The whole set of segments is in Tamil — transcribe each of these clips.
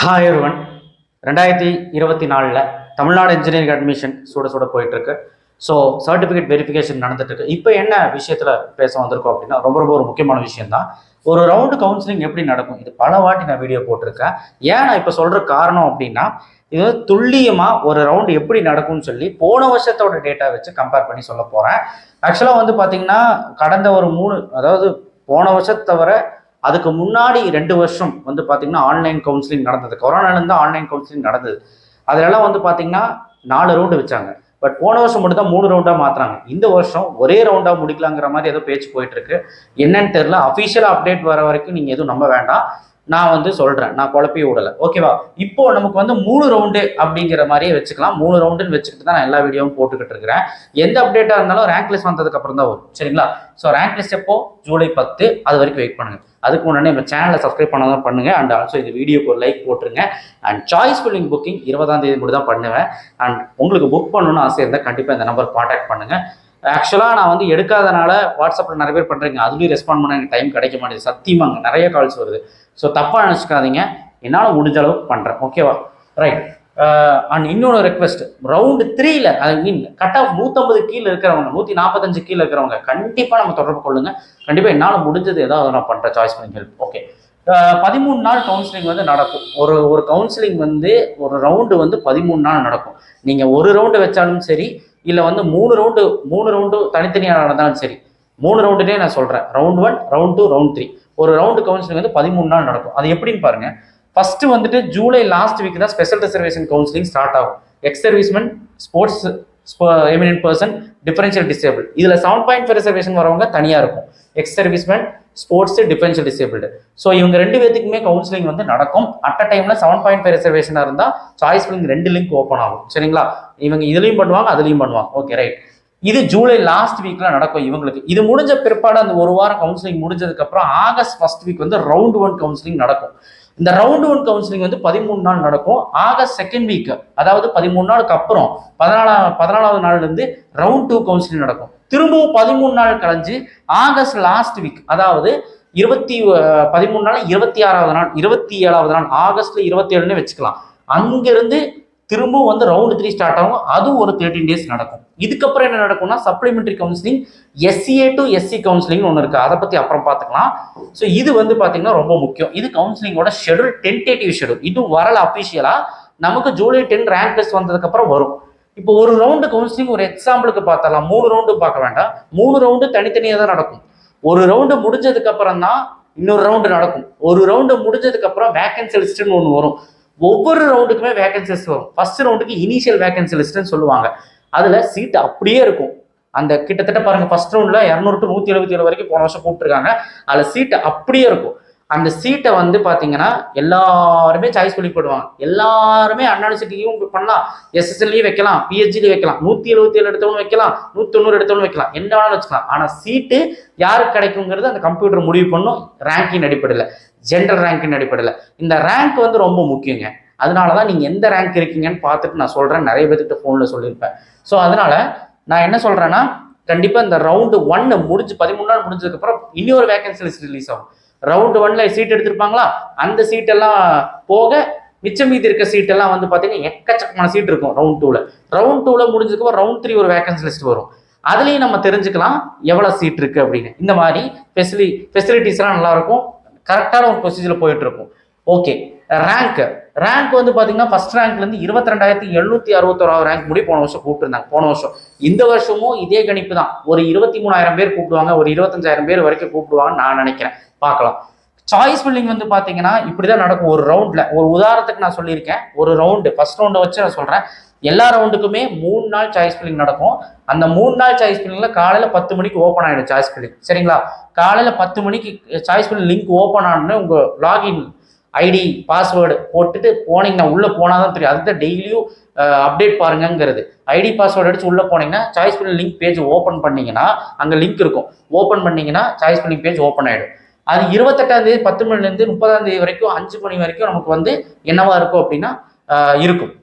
Hi everyone. 2024 Tamil Nadu engineering admission சுட போயிட்டு இருக்கு. ஸோ சர்டிஃபிகேட் வெரிஃபிகேஷன் நடந்துட்டு இருக்கு. இப்போ என்ன விஷயத்துல பேச வந்திருக்கோம் அப்படின்னா ரொம்ப ஒரு முக்கியமான விஷயம் தான். ஒரு ரவுண்டு கவுன்சிலிங் எப்படி நடக்கும், இது பல வாட்டி நான் வீடியோ போட்டிருக்கேன். ஏன் நான் இப்போ சொல்ற காரணம் அப்படின்னா, இது வந்து துல்லியமா ஒரு ரவுண்டு எப்படி நடக்கும்னு சொல்லி போன வருஷத்தோட டேட்டா வச்சு கம்பேர் பண்ணி சொல்ல போறேன். ஆக்சுவலா வந்து பாத்தீங்கன்னா கடந்த ஒரு 3, அதாவது போன வருஷத்தை தவிர அதுக்கு முன்னாடி 2 வருஷம் வந்து பார்த்தீங்கன்னா ஆன்லைன் கவுன்சிலிங் நடந்தது. கொரோனாலேருந்து ஆன்லைன் கவுன்சிலிங் நடந்தது. அதிலெல்லாம் வந்து பார்த்தீங்கன்னா 4 ரவுண்டு வச்சாங்க. பட் போன வருஷம் மட்டும் தான் 3 ரவுண்டாக மாற்றுறாங்க. இந்த வருஷம் ஒரே ரவுண்டாக முடிக்கலாங்கிற மாதிரி ஏதோ பேச்சு போயிட்டு இருக்கு. என்னன்னு தெரியல. அஃபிஷியலாக அப்டேட் வர வரைக்கும் நீங்கள் எதுவும் நம்ப வேண்டாம். நான் வந்து சொல்கிறேன், நான் குழப்பி விடலை. ஓகேவா? இப்போ நமக்கு வந்து 3 ரவுண்டு அப்படிங்கிற மாதிரியே வச்சுக்கலாம். 3 ரவுண்டுன்னு வச்சுக்கிட்டு தான் நான் எல்லா வீடியோவும் போட்டுக்கிட்டு இருக்கிறேன். எந்த அப்டேட்டாக இருந்தாலும் ரேங்க் லிஸ்ட் வந்ததுக்கு அப்புறம் தான் வரும். சரிங்களா? ஸோ ரேங்க் லிஸ்ட் எப்போ? ஜூலை 10. அது வரைக்கும் வெயிட் பண்ணுங்க. அதுக்கு முன்னாடி நம்ம சேனலை சப்ஸ்கிரைப் பண்ணாதான் பண்ணுங்க. அண்ட் ஆல்சோ இந்த வீடியோக்கு ஒரு லைக் போட்டுருங்க. அண்ட் சாய்ஸ் ஃபில்லிங் புக்கிங் 20ஆம் தேதி மட்டும் தான் பண்ணுவேன். அண்ட் உங்களுக்கு புக் பண்ணணும்னு ஆசை இருந்தால் கண்டிப்பாக இந்த நம்பர் காண்டாக்ட் பண்ணுங்க. ஆக்சுவலாக நான் வந்து எடுக்காதனால வாட்ஸ்அப்பில் நிறைய பேர் பண்ணுறீங்க, அதுலேயும் ரெஸ்பாண்ட் பண்ண எனக்கு டைம் கிடைக்க மாட்டேது. சத்தியமாங்க நிறைய கால்ஸ் வருது. ஸோ தப்பாக நினச்சிக்காதீங்க, என்னால் முடிஞ்ச அளவுக்கு பண்ணுறேன். ஓகேவா? ரைட். அண்ட் இன்னொரு ரெக்வெஸ்ட், ரவுண்டு 3ல் ஐ மீன் கட் ஆஃப் 150 கீழே இருக்கிறவங்க, 145 கீழே இருக்கிறவங்க கண்டிப்பாக நம்ம தொடர்பு கொள்ளுங்க. கண்டிப்பாக என்னால் முடிஞ்சது ஏதாவது நான் பண்ணுறேன். சாய்ஸ் பண்ணி ஹெல்ப். ஓகே. 13 நாள் கவுன்சிலிங் வந்து நடக்கும். ஒரு கவுன்சிலிங் வந்து ஒரு ரவுண்டு வந்து 13 நாள் நடக்கும். நீங்கள் ஒரு ரவுண்டு வச்சாலும் சரி, இல்லை வந்து 3 ரவுண்டு தனித்தனியாக நடந்தாலும் சரி, 3 ரவுண்டுனே நான் சொல்கிறேன். Round 1, round 2, round 3. ஒரு ரவுண்டு கவுன்சிலிங் வந்து 13 நாள் நடக்கும். அது எப்படின்னு பாருங்க. ஃபர்ஸ்ட் வந்துட்டு ஜூலை லாஸ்ட் வீக் தான் ஸ்பெஷல் ரிசர்வேஷன் கவுன்சிலிங் ஸ்டார்ட் ஆகும். X servicemen, sports eminent person, differential disable, இதில் 7.5 ரிசர்வேஷன் வரவங்க தனியாக இருக்கும். X servicemen, sports, differential disabled. So இவங்க 2 பேத்துக்குமே கவுன்சிலிங் வந்து நடக்கும். அட் அ டைம்ல 7.5 ரிசர்வேஷனாக இருந்தால் சாய்ஸ் ஃபில்லிங் 2 லிங்க் ஓப்பன் ஆகும். சரிங்களா? இவங்க இதுலையும் பண்ணுவாங்க, அதுலையும் பண்ணுவாங்க. Okay, right. இது ஜூலை லாஸ்ட் வீக்ல நடக்கும் இவங்களுக்கு. இது முடிஞ்ச பிற்பாடு அந்த ஒரு வாரம் கவுன்சிலிங் முடிஞ்சதுக்கு அப்புறம் ஆகஸ்ட் ஃபர்ஸ்ட் வீக் வந்து ரவுண்ட் 1 கவுன்சிலிங் நடக்கும். இந்த ரவுண்ட் 1 கவுன்சிலிங் வந்து 13 நாள் நடக்கும். ஆகஸ்ட் செகண்ட் வீக், அதாவது 13 நாளுக்கு அப்புறம் 14வது நாள்ல இருந்து ரவுண்ட் 2 கவுன்சிலிங் நடக்கும். திரும்பவும் 13 நாள் கழிஞ்சு ஆகஸ்ட் லாஸ்ட் வீக், அதாவது 13 நாள் 26வது நாள், 27வது நாள், ஆகஸ்ட்ல 27ன்னு வச்சுக்கலாம். அங்கிருந்து திரும்பவும் வந்து ரவுண்ட் 3 ஸ்டார்ட் ஆகும். அதுவும் ஒரு 13 டேஸ் நடக்கும். இதுக்கப்புறம் என்ன நடக்கும்னா supplementary counselling, SCA to SC counselling ஒன்று இருக்கு. அதை பத்தி அப்புறம் பார்த்துக்கலாம். ஸோ இது வந்து பாத்தீங்கன்னா ரொம்ப முக்கியம். இது கவுன்சிலிங்கோட ஷெடியூல், டென்டேட்டிவ் ஷெடியூல். இதுவும் வரல அபிஷியலா. நமக்கு ஜூலை 10 ரேங்க் லிஸ்ட் வந்ததுக்கு அப்புறம் வரும். இப்போ ஒரு ரவுண்டு கவுன்சிலிங் ஒரு எக்ஸாம்பிளுக்கு பார்த்தலாம். 3 ரவுண்டு பார்க்க வேண்டாம். 3 ரவுண்டு தனித்தனியாக தான் நடக்கும். ஒரு ரவுண்டு முடிஞ்சதுக்கு அப்புறம் தான் இன்னொரு ரவுண்டு நடக்கும். ஒரு ரவுண்டு முடிஞ்சதுக்கு அப்புறம் வேகன்சி லிஸ்ட்னு ஒன்று வரும். ஒவ்வொரு ரவுண்டுக்குமே வேகன்சி லிஸ்ட் வரும். ஃபர்ஸ்ட் ரவுண்டுக்கு இனிஷியல் வேகன்சி லிஸ்ட்னு சொல்லுவாங்க. அதுல சீட் அப்படியே இருக்கும். அந்த கிட்டத்தட்ட பாருங்க, ஃபர்ஸ்ட் ரவுண்ட்ல 200 to 177 வரைக்கும் போன வருஷம் கூப்பிட்டுருக்காங்க. அதுல சீட் அப்படியே இருக்கும். அந்த சீட்டை வந்து பாத்தீங்கன்னா எல்லாருமே சாய்ஸ் பண்ணி போடுவாங்க. எல்லாருமே அண்ணா யூனிவர்சிட்டியும் பண்ணலாம், SSLலையும் வைக்கலாம், PHDலையும் வைக்கலாம், 177 எடுத்தவனும் வைக்கலாம், 190 எடுத்தவனும் வைக்கலாம், என்ன வேணாலும் வச்சுக்கலாம். ஆனா சீட்டு யாருக்கு கிடைக்குங்கிறது அந்த கம்ப்யூட்டர் முடிவு பண்ணும். ரேங்கின் அடிப்படையில், ஜென்ரல் ரேங்கின் அடிப்படையில். இந்த ரேங்க் வந்து ரொம்ப முக்கியங்க. அதனாலதான் நீங்க எந்த ரேங்க் இருக்கீங்கன்னு பார்த்துட்டு நான் சொல்றேன். நிறைய பேர்கிட்ட போன்ல சொல்லியிருப்பேன். ஸோ அதனால நான் என்ன சொல்றேன்னா, கண்டிப்பா இந்த ரவுண்டு 1 முடிஞ்சு 13 நாள் முடிஞ்சதுக்கு அப்புறம் இன்னொரு வேகன்சி லிஸ்ட் ரிலீஸ் ஆகும். ரவுண்டு 1ல சீட் எடுத்திருப்பாங்களா, அந்த சீட்டெல்லாம் போக மிச்சம் மீதி இருக்க சீட்டெல்லாம் வந்து பாத்தீங்கன்னா எக்கச்சக்கமான சீட் இருக்கும் ரவுண்ட் 2ல. ரவுண்ட் 2ல முடிஞ்சதுக்கு அப்புறம் ரவுண்ட் 3 ஒரு வேகன்சி லிஸ்ட் வரும். அதுலயும் நம்ம தெரிஞ்சுக்கலாம் எவ்வளவு சீட் இருக்கு அப்படின்னு. இந்த மாதிரி ஃபெசிலிட்டிஸ் எல்லாம் நல்லா இருக்கும். கரெக்டான ஒரு ப்ரொசீஜர்ல போயிட்டு இருக்கும். ஓகே. ரேங்க் வந்து பாத்தீங்கன்னா ஃபர்ஸ்ட் ரேங்க்ல இருந்து 22,761 ரேங்க் முடி போன வருஷம் கூப்பிட்டுருந்தாங்க. போன வருஷம். இந்த வருஷமும் இதே கணிப்பு தான். ஒரு 23,000 பேர் கூப்பிடுவாங்க, ஒரு 25,000 பேர் வரைக்கும் கூப்பிடுவாங்கன்னு நான் நினைக்கிறேன். பார்க்கலாம். சாய்ஸ் ஃபில்லிங் வந்து பாத்தீங்கன்னா இப்படிதான் நடக்கும். ஒரு ரவுண்ட்ல, ஒரு உதாரணத்துக்கு நான் சொல்லியிருக்கேன். ஒரு ரவுண்டு ஃபர்ஸ்ட் ரவுண்டை வச்சு நான் சொல்றேன். எல்லா ரவுண்டுக்குமே 3 நாள் சாய்ஸ் ஃபில்லிங் நடக்கும். அந்த 3 நாள் சாய்ஸ் ஃபில்லிங்ல காலையில 10 மணிக்கு ஓப்பன் ஆயிடும் சாய்ஸ் ஃபில்லிங். சரிங்களா? காலையில 10 மணிக்கு சாய்ஸ் ஃபில்லிங் லிங்க் ஓப்பன் ஆனோன்னு உங்க லாகின் ஐடி பாஸ்வேர்டு போட்டுட்டு போனீங்கன்னா, உள்ள போனாதான் தெரியும். அதுதான் டெய்லியும் அப்டேட் பாருங்கிறது. ஐடி பாஸ்வேர்டு அடிச்சு உள்ள போனீங்கன்னா choice filling link page open பண்ணீங்கன்னா அங்க லிங்க் இருக்கும். ஓப்பன் பண்ணீங்கன்னா சாய்ஸ் ஃபில்லிங் பேஜ் ஓப்பன் ஆயிடும். அது 28ஆம் தேதி 10 மணிலேருந்து 30ஆம் தேதி வரைக்கும் 5 மணி வரைக்கும் நமக்கு வந்து என்னவா இருக்கும் அப்படின்னா இருக்கும்,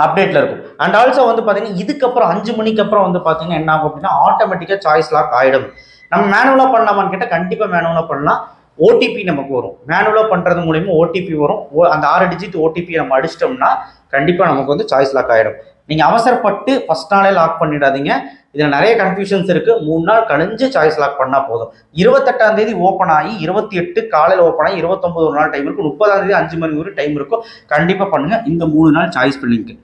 அப்டேட்ல இருக்கும். அண்ட் ஆல்சோ வந்து பாத்தீங்கன்னா இதுக்கப்புறம் 5 மணிக்கு அப்புறம் வந்து பாத்தீங்கன்னா என்ன ஆகும் அப்படின்னா ஆட்டோமேட்டிக்கா சாய்ஸ் லாக் ஆயிடும். நம்ம மேனுவலா பண்ணலாமான்னு கேட்டால் கண்டிப்பா மேனுவலா பண்ணலாம். ஓடிபி நமக்கு வரும். மேனுவலாக பண்ணுறது மூலிமா ஓடிபி வரும். அந்த 6 டிஜிட் ஓடிபி நம்ம அடிச்சிட்டோம்னா கண்டிப்பாக நமக்கு வந்து சாய்ஸ் லாக் ஆகிடும். நீங்கள் அவசரப்பட்டு ஃபஸ்ட் நாளே லாக் பண்ணிடாதீங்க. இதில் நிறைய கன்ஃபியூஷன்ஸ் இருக்குது. 3 நாள் கழிஞ்சு சாய்ஸ் லாக் பண்ணால் போதும். 28ஆம் தேதி ஓப்பன் ஆகி 28 காலையில் ஓப்பன் ஆகி 29 ஒரு நாள் டைம் இருக்கும். 30ஆம் தேதி 5 மணி வரை டைம் இருக்கும். கண்டிப்பாக பண்ணுங்கள் இந்த 3 நாள் சாய்ஸ் ஃபில்லிங்க்கு.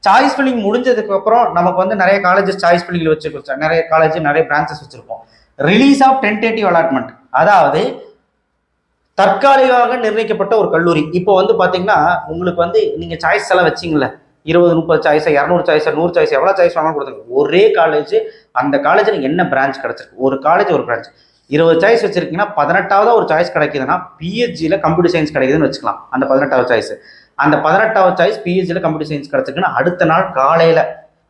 சாய்ஸ் ஃபில்லிங் முடிஞ்சதுக்கப்புறம் நமக்கு வந்து நிறைய காலேஜஸ் சாய்ஸ் ஃபில்லிங்கில் வச்சுருக்கோம். நிறைய காலேஜ் நிறைய பிரான்ச்சஸ் வச்சுருப்போம். ரிலீஸ் ஆஃப் டென்டேட்டிவ் அலாட்மெண்ட், அதாவது தற்காலிகமாக நிர்ணயிக்கப்பட்ட ஒரு கல்லூரி. இப்போ வந்து பார்த்தீங்கன்னா உங்களுக்கு வந்து நீங்கள் சாய்ஸ் எல்லாம் வச்சிங்களே 20 30 சாய்ஸ் 200 சாய்ஸ் 100 சாய்ஸ் எவ்வளோ சாய்ஸ் வேணாலும் கொடுத்துருங்க. ஒரே காலேஜ், அந்த காலேஜில் என்ன பிரான்ச் கிடச்சிருக்கு, ஒரு காலேஜ் ஒரு பிரான்ச் 20 சாய்ஸ் வச்சிருக்கீங்கன்னா 18வது ஒரு சாய்ஸ் கிடைக்குதுன்னா பிஹெச்சியில் கம்ப்யூட்டர் சயின்ஸ் கிடைக்குதுன்னு வச்சுக்கலாம். அந்த 18வது சாய்ஸ், அந்த 18வது சாய்ஸ் பிஹெச்சியில் கம்ப்யூட்டர் சயின்ஸ் கிடச்சிருக்குன்னா அடுத்த நாள் காலையில்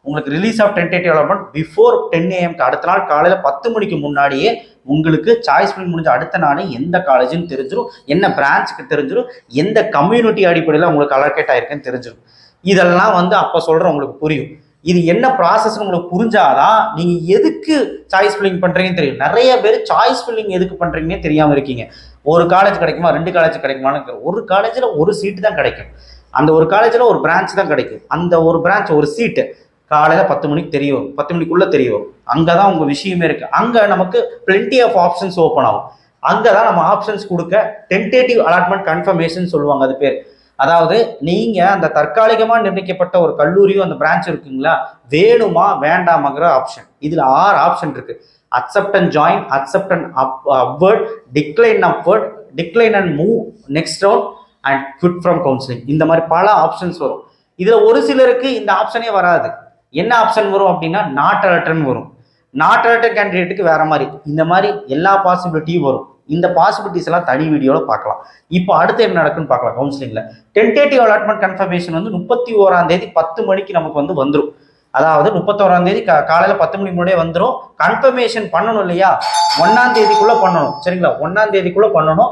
உங்களுக்கு release of tentative allotment before 10 AM அடுத்த நாள் காலையில் 10 மணிக்கு முன்னாடியே உங்களுக்கு சாய்ஸ் பண்ணி முடிஞ்ச அடுத்த நாளே எந்த காலேஜுன்னு தெரிஞ்சிடும், என்ன பிரான்ச்சுக்கு தெரிஞ்சிடும், எந்த கம்யூனிட்டி அடிப்படையில் உங்களுக்கு அலோகேட் ஆயிருக்குன்னு தெரிஞ்சிடும். இதெல்லாம் வந்து அப்போ சொல்கிறேன் உங்களுக்கு புரியும். இது என்ன ப்ராசஸ்ன்னு உங்களுக்கு புரிஞ்சாதான் நீங்கள் எதுக்கு சாய்ஸ் ஃபில்லிங் பண்ணுறீங்கன்னு தெரியும். நிறைய பேர் சாய்ஸ் ஃபில்லிங் எதுக்கு பண்ணுறீங்கன்னே தெரியாமல் இருக்கீங்க. ஒரு காலேஜ் கிடைக்குமா, 2 காலேஜ் கிடைக்குமான்னு, ஒரு காலேஜில் ஒரு சீட்டு தான் கிடைக்கும். அந்த ஒரு காலேஜில் ஒரு பிரான்ச் தான் கிடைக்கும். அந்த ஒரு பிரான்ச் ஒரு சீட்டு காலையில் 10 மணிக்கு தெரிய வரும், 10 மணிக்குள்ளே தெரிய வரும். அங்கே தான் உங்கள் விஷயமே இருக்குது. அங்கே நமக்கு பிளென்டி ஆஃப் ஆப்ஷன்ஸ் ஓப்பன் ஆகும். அங்கே தான் நம்ம ஆப்ஷன்ஸ் கொடுக்க டென்டேட்டிவ் அலாட்மெண்ட் கன்ஃபர்மேஷன் சொல்லுவாங்க அது பேர். அதாவது நீங்கள் அந்த தற்காலிகமாக நிர்ணயிக்கப்பட்ட ஒரு கல்லூரியோ அந்த பிரான்ச் இருக்குங்களா, வேணுமா வேண்டாமாங்கிற ஆப்ஷன். இதில் 6 ஆப்ஷன் இருக்குது. Accept and join, accept and upward, decline upward, decline and move next round and quit from counselling. இந்த மாதிரி பல ஆப்ஷன்ஸ் வரும். இதில் ஒரு சிலருக்கு இந்த ஆப்ஷனே வராது. என்ன ஆப்ஷன் வரும் அப்படின்னா நாட் அலர்ட்னு வரும். நாட் அலர்ட் கேண்டிடேட்டுக்கு வேற மாதிரி, இந்த மாதிரி எல்லா பாசிபிலிட்டியும் வரும். இந்த பாசிபிலிட்டிஸ் எல்லாம் தனி வீடியோவில் பார்க்கலாம். இப்போ அடுத்து என்ன நடக்குன்னு பார்க்கலாம். கவுன்சிலிங்கில் டென்டேட்டிவ் அலாட்மெண்ட் கன்ஃபர்மேஷன் வந்து 31ஆம் தேதி 10 மணிக்கு நமக்கு வந்து வந்துடும். அதாவது 31ஆம் தேதி காலையில் 10 மணிக்கு முன்னாடியே வந்துடும். கன்ஃபர்மேஷன் பண்ணணும் இல்லையா, 1ஆம் தேதிக்குள்ளே பண்ணணும். சரிங்களா, 1ஆம் தேதிக்குள்ளே பண்ணணும்.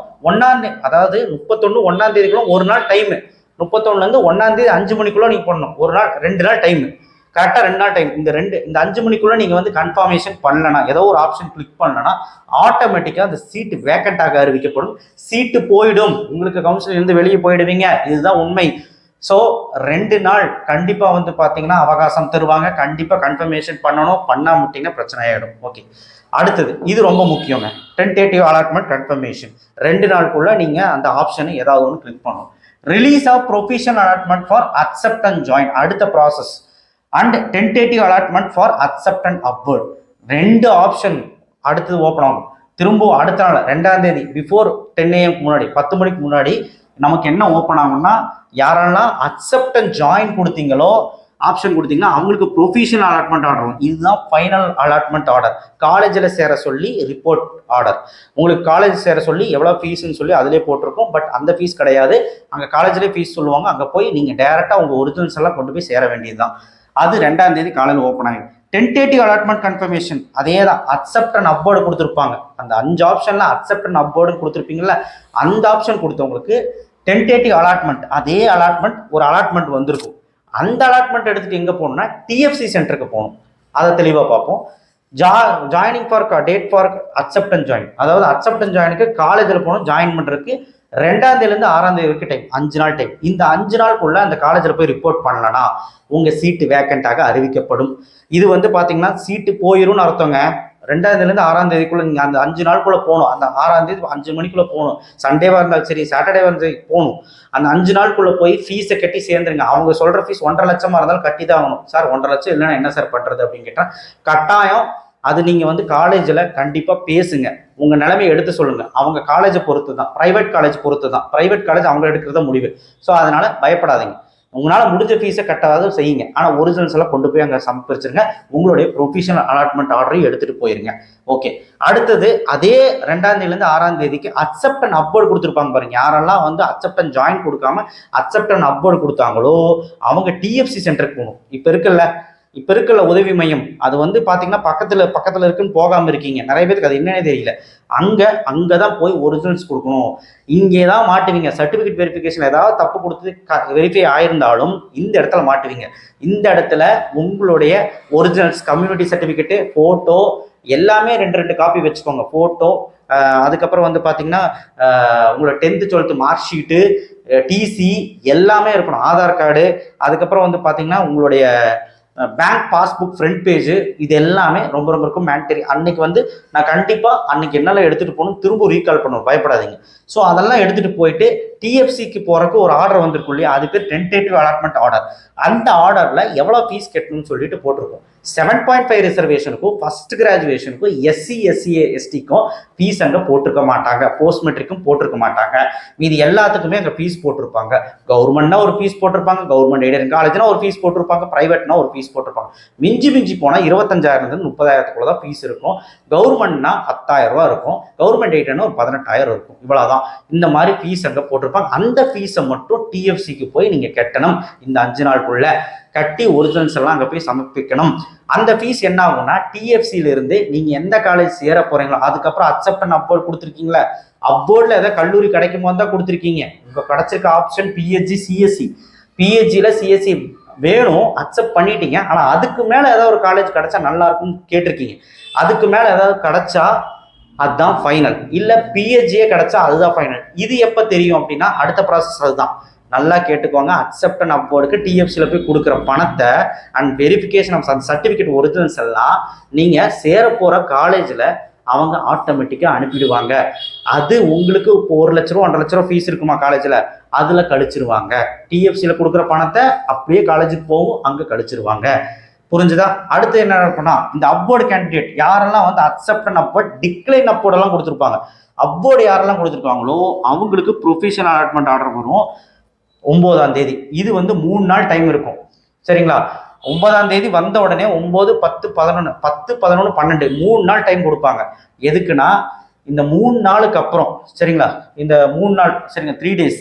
அதாவது 31 1ஆம் தேதிக்குள்ள ஒரு நாள் டைமு. 31லேருந்து 1ஆம் தேதி 5 மணிக்குள்ளே நீங்கள் பண்ணணும். ஒரு நாள் 2 நாள் டைமு, கரெக்டாக 2 நாள் டைம். இந்த 5 மணிக்குள்ளே நீங்கள் வந்து கன்ஃபர்மேஷன் பண்ணலன்னா, ஏதோ ஒரு ஆப்ஷன் கிளிக் பண்ணலன்னா ஆட்டோமேட்டிக்காக அந்த சீட்டு வேக்கண்டாக அறிவிக்கப்படும். சீட்டு போயிடும், உங்களுக்கு கவுன்சிலிருந்து வெளியே போயிடுவீங்க. இதுதான் உண்மை. ஸோ 2 நாள் கண்டிப்பாக வந்து பார்த்தீங்கன்னா அவகாசம் தருவாங்க. கண்டிப்பாக கன்ஃபர்மேஷன் பண்ணணும். பண்ணாமட்டிங்கன்னா பிரச்சனை ஆகிடும். ஓகே, அடுத்தது இது ரொம்ப முக்கியங்க. டென்டேட்டிவ் அலாட்மெண்ட் கன்ஃபர்மேஷன் 2 நாளுக்குள்ள நீங்கள் அந்த ஆப்ஷனை ஏதாவது ஒன்று கிளிக் பண்ணணும். Release of professional allotment for accept and join அடுத்த process. And tentative allotment for accept and upward 2 option அடுத்தது ஓப்பன் ஆகும். திரும்பவும் அடுத்த நாள் 2ஆம் தேதி பிஃபோர் 10 AM முன்னாடி 10 மணிக்கு முன்னாடி நமக்கு என்ன ஓப்பன் ஆகும்னா, யாரெல்லாம் அக்செப்ட் அண்ட் ஜாயின் கொடுத்தீங்களோ ஆப்ஷன் கொடுத்தீங்கன்னா அவங்களுக்கு ப்ரொஃபஷனல் அலாட்மெண்ட் ஆர்டர் வரும். இதுதான் ஃபைனல் அலாட்மெண்ட் ஆர்டர். காலேஜில் சேர சொல்லி ரிப்போர்ட் ஆர்டர். உங்களுக்கு காலேஜ் சேர சொல்லி எவ்வளோ ஃபீஸ்ன்னு சொல்லி அதிலே போட்டிருக்கோம். பட் அந்த ஃபீஸ் கிடையாது. அங்கே காலேஜ்லேயே ஃபீஸ் சொல்லுவாங்க. அங்கே போய் நீங்கள் டேரெக்டாக உங்கள் ஒரிஜினல்ஸ் எல்லாம் கொண்டு போய் சேர வேண்டியது தான். அது 2ஆம் தேதி காலையில் ஓப்பன் ஆகும். டென்டேட்டிவ் அலாட்மெண்ட் கன்ஃபர்மேஷன் அதே தான். அக்செப்ட் அண்ட் அப்வர்டு கொடுத்துருப்பாங்க. அந்த 5 ஆப்ஷன்ல அக்செப்ட் அண்ட் அப்வர்டு கொடுத்துருப்பீங்களா, அந்த ஆப்ஷன் கொடுத்தவங்களுக்கு டென்டேட்டிவ் அலாட்மெண்ட் அதே அலாட்மெண்ட் ஒரு அலாட்மெண்ட் வந்திருக்கும். அந்த அலாட்மெண்ட் எடுத்துட்டு எங்கே போகணும்னா டிஎஃப்சி சென்டருக்கு போகணும். அதை தெளிவாக பார்ப்போம். Joining for date for accept and join, அதாவது அக்செப்ட் அண்ட் ஜாயினுக்கு காலேஜில் போகணும். ஜாயின் பண்ணுறதுக்கு 2ஆம் தேதியிலேருந்து 6ஆம் தேதி வரைக்கும் டைம், 5 நாள் டைம். இந்த 5 நாளுக்குள்ள அந்த காலேஜில் போய் ரிப்போர்ட் பண்ணலன்னா உங்கள் சீட்டு வேக்கண்டாக அறிவிக்கப்படும். இது வந்து பார்த்தீங்கன்னா சீட்டு போயிரும்னு அர்த்தங்க. 2ஆம் தேதியிலேருந்து 6ஆம் தேதிக்குள்ளே நீங்கள் அந்த 5 நாளுக்குள்ளே போகணும். அந்த 6ஆம் தேதி 5 மணிக்குள்ளே போகணும். சண்டேவாக இருந்தாலும் சரி, சாட்டர்டேவாக இருந்தாலும் போகணும். அந்த 5 நாளுக்குள்ளே போய் ஃபீஸை கட்டி சேர்ந்துருங்க. அவங்க சொல்கிற ஃபீஸ் 1.5 லட்சமாக இருந்தாலும் கட்டி தான் ஆகணும். சார் 1.5 லட்சம் இல்லைன்னா என்ன சார் பண்ணுறது அப்படின்னு கேட்டால் கட்டாயம். அது நீங்கள் வந்து காலேஜில் கண்டிப்பாக பேசுங்க. உங்கள் நிலைமையை எடுத்து சொல்லுங்கள். அவங்க காலேஜை பொறுத்து தான், ப்ரைவேட் காலேஜ் பொறுத்து தான். ப்ரைவேட் காலேஜ் அவங்க எடுக்கிறத முடிவு. ஸோ அதனால் பயப்படாதீங்க. உங்களால் முடிஞ்ச ஃபீஸை கட்டாவது செய்யுங்க. ஆனால் ஒரிஜினல்ஸ் எல்லாம் கொண்டு போய் அங்கே சமர்ப்பிச்சிருங்க. உங்களுடைய ப்ரொஃபஷனல் அலாட்மெண்ட் ஆர்டரையும் எடுத்துகிட்டு போயிருங்க. ஓகே, அடுத்தது அதே 2ஆம் தேதியிலேருந்து 6ஆம் தேதிக்கு அக்செப்ட் அண்ட் அப்வர்டு கொடுத்துருப்பாங்க பாருங்க. யாரெல்லாம் வந்து அக்செப்ட் அண்ட் ஜாயின் கொடுக்காம அக்செப்ட் அண்ட் அப்வர்டு கொடுத்தாங்களோ அவங்க டிஎஃப்சி சென்டருக்கு போகணும். இப்போ இருக்கல உதவி மையம், அது வந்து பார்த்தீங்கன்னா பக்கத்தில் இருக்குன்னு போகாமல் இருக்கீங்க. நிறைய பேருக்கு அது என்னன்னே தெரியல. அங்கே தான் போய் ஒரிஜினல்ஸ் கொடுக்கணும். இங்கே தான் மாட்டுவீங்க. சர்டிஃபிகேட் வெரிஃபிகேஷன் ஏதாவது தப்பு கொடுத்து வெரிஃபை ஆயிருந்தாலும் இந்த இடத்துல மாட்டுவீங்க. இந்த இடத்துல உங்களுடைய ஒரிஜினல்ஸ், கம்யூனிட்டி சர்டிஃபிகேட்டு, ஃபோட்டோ எல்லாமே 2 காப்பி வச்சுக்கோங்க. ஃபோட்டோ, அதுக்கப்புறம் வந்து பார்த்தீங்கன்னா உங்களோட 10th 12th mark sheet, DC எல்லாமே இருக்கணும், ஆதார் கார்டு. அதுக்கப்புறம் வந்து பார்த்தீங்கன்னா உங்களுடைய பேங்க் பாஸ்புக் ஃப்ரண்ட் பேஜ், இது எல்லாமே ரொம்ப ரொம்ப இருக்கும் மேண்டரி. அன்னைக்கு வந்து நான் கண்டிப்பாக அன்னைக்கு என்னெல்லாம் எடுத்துகிட்டு போகணும் திரும்ப ரீகால் பண்ணுவோம், பயப்படாதீங்க. ஸோ அதெல்லாம் எடுத்துகிட்டு போயிட்டு டிஎஃப்சிக்கு போகிறக்கு ஒரு ஆர்டர் வந்திருக்கும் இல்லையா, அது பேர் டென்டேட்டிவ் அலாட்மெண்ட் ஆர்டர். அந்த ஆர்டரில் எவ்வளோ ஃபீஸ் கட்டணும்னு சொல்லிட்டு போட்டிருக்கோம். 7.5 ரிசர்வேஷனுக்கும் ஃபர்ஸ்ட் கிராஜுவேஷனுக்கும் எஸ்சி எஸ்டிக்கும் ஃபீஸ் அங்கே போட்டிருக்க மாட்டாங்க, போஸ்ட் மெட்ரிக்கும் போட்டிருக்க மாட்டாங்க. இது எல்லாத்துக்குமே அங்கே ஃபீஸ் போட்டிருப்பாங்க. கவர்மெண்ட்னா ஒரு ஃபீஸ் போட்டிருப்பாங்க, கவர்மெண்ட் எய்டட் காலேஜ்னா ஒரு ஃபீஸ் போட்டிருப்பாங்க, பிரைவேட்னா ஒரு ஃபீஸ் போட்டிருப்பாங்க. மிஞ்சி போனால் 25,000 30,000 தான் ஃபீஸ் இருக்கும். கவர்மெண்ட்னா 10,000 ரூபா இருக்கும், கவர்மெண்ட் எய்டட்னா ஒரு 18,000 இருக்கும். இவ்வளோதான் இந்த மாதிரி ஃபீஸ் அங்கே போட்டிருப்பாங்க. அந்த ஃபீஸை மட்டும் டிஎஃப்சிக்கு போய் நீங்கள் கட்டணும். இந்த 5 நாளுக்குள்ள கட்டி ஒரிஜினல்ஸ் எல்லாம் அங்கே போய் சமர்ப்பிக்கணும். அந்த ஃபீஸ் என்ன ஆகும்னா, டிஎஃப்சியில இருந்து நீங்கள் எந்த காலேஜ் சேர போறீங்களோ அதுக்கப்புறம் அக்செப்ட் அண்ட் அப்போர்ட் கொடுத்துருக்கீங்களா, அப்போர்டில் ஏதாவது கல்லூரி கிடைக்கும் போது தான் கொடுத்துருக்கீங்க. இப்போ கிடைச்சிருக்க ஆப்ஷன் பிஹெச்சி சிஎஸ்சி. பிஹெச்சியில் சிஎஸ்சி வேணும், அக்செப்ட் பண்ணிட்டீங்க. ஆனால் அதுக்கு மேலே ஏதாவது ஒரு காலேஜ் கிடைச்சா நல்லா இருக்கும்னு கேட்டிருக்கீங்க. அதுக்கு மேலே ஏதாவது கிடைச்சா அதுதான் ஃபைனல், இல்லை பிஹெச்ஏ கிடைச்சா அதுதான் ஃபைனல். இது எப்போ தெரியும் அப்படின்னா அடுத்த ப்ராசஸ் அதுதான். நல்லா கேட்டுக்கோங்க. அக்செப்ட் அண்ட் அப்போர்டுக்கு டிஎஃப்சியில் போய் கொடுக்குற பணத்தை and verification of certificate originals எல்லாம் நீங்கள் சேர போகிற காலேஜில் அவங்க ஆட்டோமேட்டிக்காக அனுப்பிடுவாங்க. அது உங்களுக்கு இப்போ 1 லட்ச ரூபா 1.5 லட்ச ரூபா ஃபீஸ் இருக்குமா காலேஜில், அதில் கழிச்சிருவாங்க. டிஎஃப்சியில் கொடுக்குற பணத்தை அப்படியே காலேஜுக்கு போகும், அங்கே கழிச்சிருவாங்க. புரிஞ்சுதா? அடுத்து என்ன நடக்கும்னா, இந்த அப்போர்டு கேண்டிடேட் யாரெல்லாம் வந்து அக்செப்ட் அண்ட் அப்போர்ட் டிக்ளைன் அப்போர்டெல்லாம் கொடுத்துருப்பாங்க, அப்போர்டு யாரெல்லாம் கொடுத்துருக்காங்களோ அவங்களுக்கு ப்ரொஃபஷனல் அலாட்மெண்ட் ஆர்டர் வரும் 9ஆம் தேதி. இது வந்து 3 நாள் டைம் இருக்கும், சரிங்களா? 9ஆம் தேதி வந்த உடனே 9, 10, 11 12 3 நாள் டைம் கொடுப்பாங்க. எதுக்குன்னா இந்த 3 நாளுக்கு அப்புறம், சரிங்களா, இந்த 3 நாள், சரிங்க, 3 டேஸ்,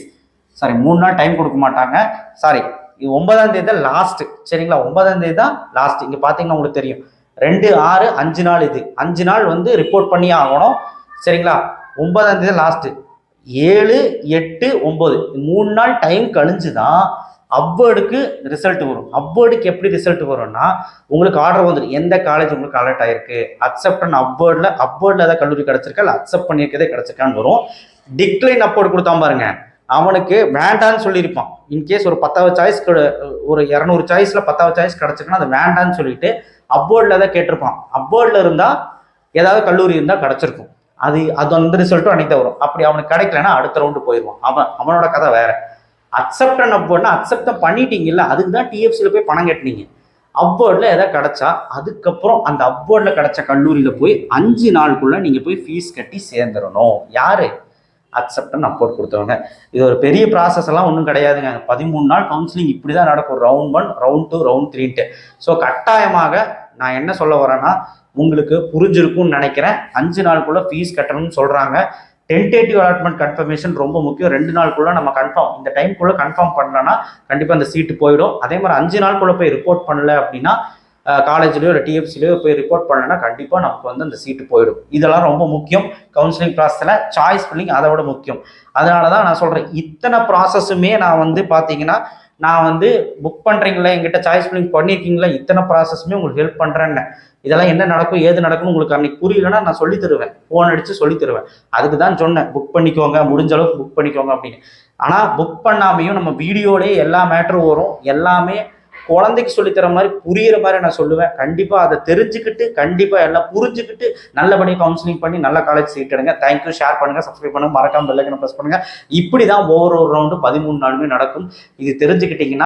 சாரி 3 நாள் டைம் கொடுக்க மாட்டாங்க, சாரி, இது 9ஆம் தேதி தான் லாஸ்ட், சரிங்களா? 9ஆம் தேதி தான் லாஸ்ட். இங்க பாத்தீங்கன்னா உங்களுக்கு தெரியும் 2, 6, 5 நாள். இது 5 நாள் வந்து ரிப்போர்ட் பண்ணி ஆகணும், சரிங்களா? 9ஆம் தேதி லாஸ்ட். 7, 8, 9 3 நாள் டைம் கழிஞ்சுதான் அப்போர்டுக்கு ரிசல்ட் வரும். அப்போர்டுக்கு எப்படி ரிசல்ட் வரும்னா, உங்களுக்கு ஆர்டர் வந்துடும், எந்த காலேஜ் உங்களுக்கு அலர்ட் ஆயிருக்கு, அக்செப்ட் அண்ட் அப்போர்டில் ஏதாவது கல்லூரி கிடைச்சிருக்கா, இல்லை அக்செப்ட் பண்ணியிருக்கதே கிடைச்சிருக்கான்னு வரும். டிக்ளைன் அப்போர்டு கொடுத்தான் பாருங்க, அவனுக்கு வேண்டான்னு சொல்லியிருப்பான். இன்கேஸ் ஒரு 10வது சாய்ஸ், ஒரு 200 சாய்ஸில் 10வது சாய்ஸ் கிடச்சிருக்குன்னா அது வேண்டான்னு சொல்லிட்டு அப்போர்டில் தான் கேட்டிருப்பான். அப்போர்டில் இருந்தால் ஏதாவது கல்லூரி இருந்தால் கிடச்சிருக்கும். அது அந்த ரிசல்ட்டும் அன்னைக்கு தான் வரும். அப்படி அவனுக்கு கிடைக்கலன்னா அடுத்த ரவுண்டு போயிடுவான். அவனோட கதை வேற. அக்செப்ட் அண்ட் அப்போர்ட்னா அக்செப்ட் பண்ணிட்டீங்கல்ல, அதுக்கு தான் டிஎஃப்சியில் போய் பணம் கட்டினீங்க. அப்போர்டில் எதாவது கிடைச்சா அதுக்கப்புறம் அந்த அப்போர்டில் கிடைச்ச கல்லூரியில் போய் 5 நாளுக்குள்ள நீங்கள் போய் ஃபீஸ் கட்டி சேர்ந்துடணும். யாரு? அக்செப்ட் அண்ட் அப்போர்ட் கொடுத்தவங்க. இது ஒரு பெரிய ப்ராசஸ் எல்லாம் ஒன்றும் கிடையாதுங்க. 13 நாள் கவுன்சிலிங் இப்படி தான் நடக்கும், ரவுண்ட் 1, ரவுண்ட் 2, ரவுண்ட் 3ன்ட்டு. ஸோ கட்டாயமாக நான் என்ன சொல்ல வரேன்னா, உங்களுக்கு புரிஞ்சிருக்கும்னு நினைக்கிறேன். 5 நாளுக்குள்ள ஃபீஸ் கட்டணும்னு சொல்றாங்க. டென்டேட்டிவ் அலாட்மெண்ட் கன்ஃபர்மேஷன் ரொம்ப முக்கியம். 2 நாளுக்குள்ள நம்ம கன்ஃபார்ம், இந்த டைம்குள்ள கன்ஃபார்ம் பண்ணலன்னா கண்டிப்பாக அந்த சீட்டு போயிடும். அதே மாதிரி 5 நாளுக்குள்ள போய் ரிப்போர்ட் பண்ணல அப்படின்னா, காலேஜ்லையோ இல்லை டிஎஃப்சிலையோ போய் ரிப்போர்ட் பண்ணலன்னா கண்டிப்பாக நமக்கு வந்து அந்த சீட்டு போயிடும். இதெல்லாம் ரொம்ப முக்கியம் கவுன்சிலிங் ப்ராசஸில். சாய்ஸ் ஃபில்லிங் அதை விட முக்கியம். அதனால தான் நான் சொல்கிறேன், இத்தனை ப்ராசஸுமே நான் வந்து பார்த்தீங்கன்னா, நான் வந்து புக் பண்ணுறீங்களா, எங்கிட்ட சாய்ஸ் ஃபில்லிங் பண்ணியிருக்கீங்களா, இத்தனை ப்ராசஸுமே உங்களுக்கு ஹெல்ப் பண்ணுறேன்னு. இதெல்லாம் என்ன நடக்கும் ஏது நடக்கும்னு உங்களுக்கு அன்னைக்கு புரியலன்னா நான் சொல்லி தருவேன், ஃபோன் அடித்து சொல்லி தருவேன். அதுக்கு தான் சொன்னேன், புக் பண்ணிக்கோங்க, முடிஞ்ச அளவுக்கு புக் பண்ணிக்கோங்க அப்படின்னு. ஆனால் புக் பண்ணாமையும் நம்ம வீடியோலேயே எல்லா மேட்டரும் வரும், எல்லாமே குழந்தைக்கு சொல்லித்தர மாதிரி புரியுற மாதிரி நான் சொல்லுவேன். கண்டிப்பாக அதை தெரிஞ்சுக்கிட்டு, கண்டிப்பாக எல்லாம் புரிஞ்சுக்கிட்டு நல்லபடியாக கவுன்சிலிங் பண்ணி நல்ல காலேஜ் சீட் எடுங்க. தேங்க்யூ. ஷேர் பண்ணுங்க, சப்ஸ்கிரைப் பண்ணுங்க, மறக்காம பெல் ஐகானை ப்ரெஸ் பண்ணுங்க. இப்படி தான் ஒவ்வொரு ரவுண்டு 13 நாளுமே நடக்கும். இது தெரிஞ்சுக்கிட்டீங்கன்னா